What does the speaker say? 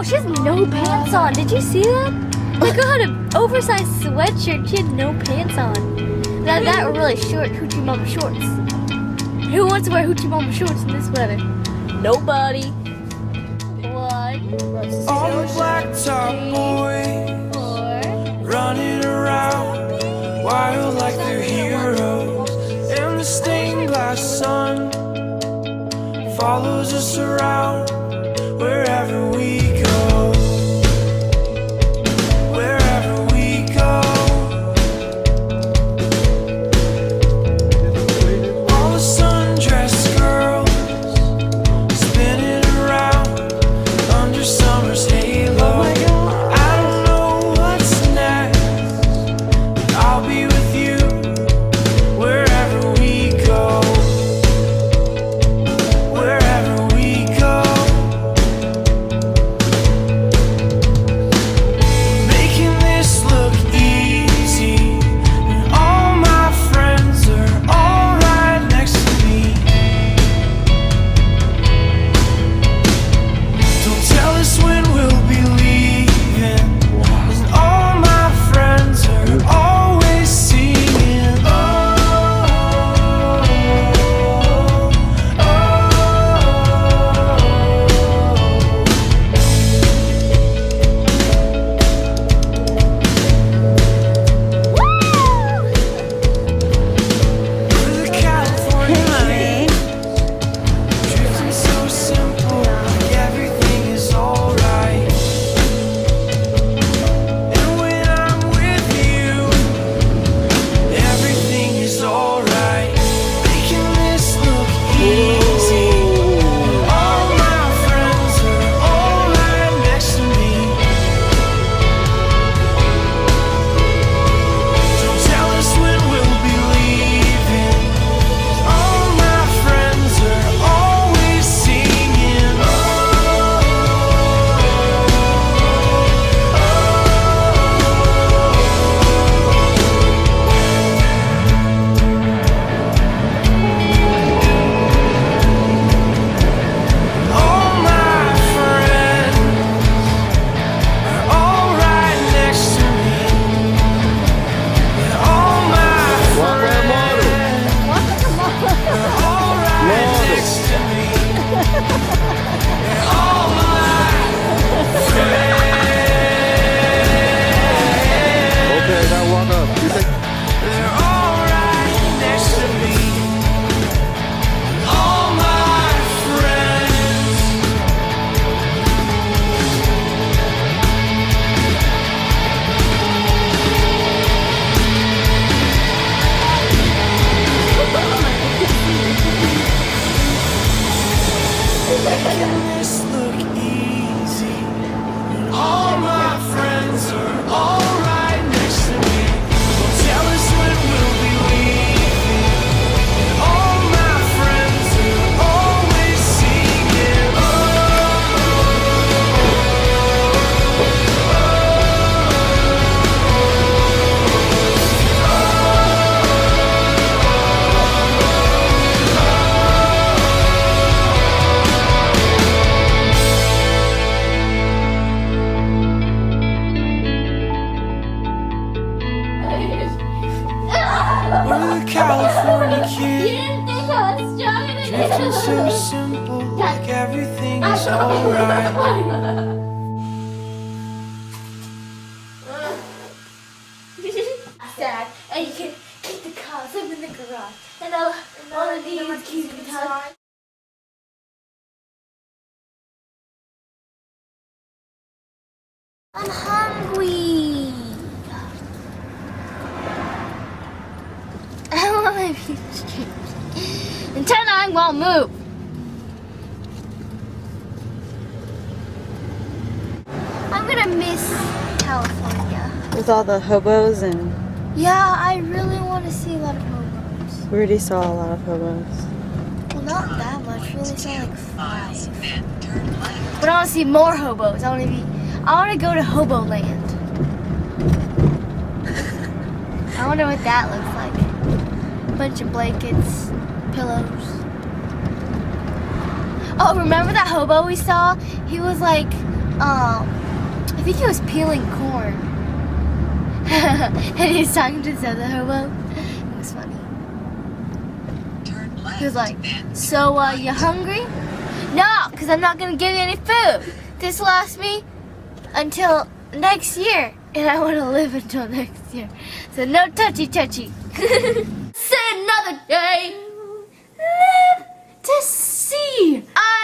she has no pants on. Did you see that? Look at an oversized sweatshirt. She had no pants on. Now that were really short Hoochie Mama shorts. Who wants to wear Hoochie Mama shorts in this weather? Nobody. 1, All the blacktop boys 4. running around, wild like they're heroes. And the stained glass sun follows us around wherever we go. Wherever we go. All the sundress girls spinning around under summer's halo. I don't know what's next, but I'll be with you wherever we go. Wherever we go. Making this look easy, and all my friends are all right next to me. Don't tell us when we'll be leaving, 'cause all my friends are always singing. Oh, oh, oh. We're the California Kings, drifting so simple, like everything is alright. And when I'm with you, everything is alright. Making this look easy. All my friends are all right next to me. Don't tell us when we'll be leaving. All my friends are always singing. Oh, all my friends are all right next to me. Yeah, all my friends are all right next to me. Yeah, all my friends. Okay, now walk up. You think? They're all right next to me. All my friends. Making this look easy. And all my friends are all right next to me. Don't tell us when we'll be leaving. And all my friends are always singing. Oh, we're the California You kids, didn't think I was strong enough. drifting so simple, like everything is alright. Sad. And you can keep the cars up in the garage. And all of these keep the cars. I'm hungry. I want my pizza chips. Until I won't move. I'm gonna miss California. With all the hobos, and Yeah, I really want to see a lot of hobos. we already saw a lot of hobos. Well, not that much. We only saw like 5. But I want to see more hobos. I want to go to Hobo Land. I wonder what that looks like. Bunch of blankets, pillows. Oh, remember that hobo we saw? He was like I think he was peeling corn. And he was talking to this other hobo. It was funny. He was like, so, you hungry? No, because I'm not going to give you any food. This lasts me until next year. And I want to live until next year. So no touchy. Say another day. Live to see. I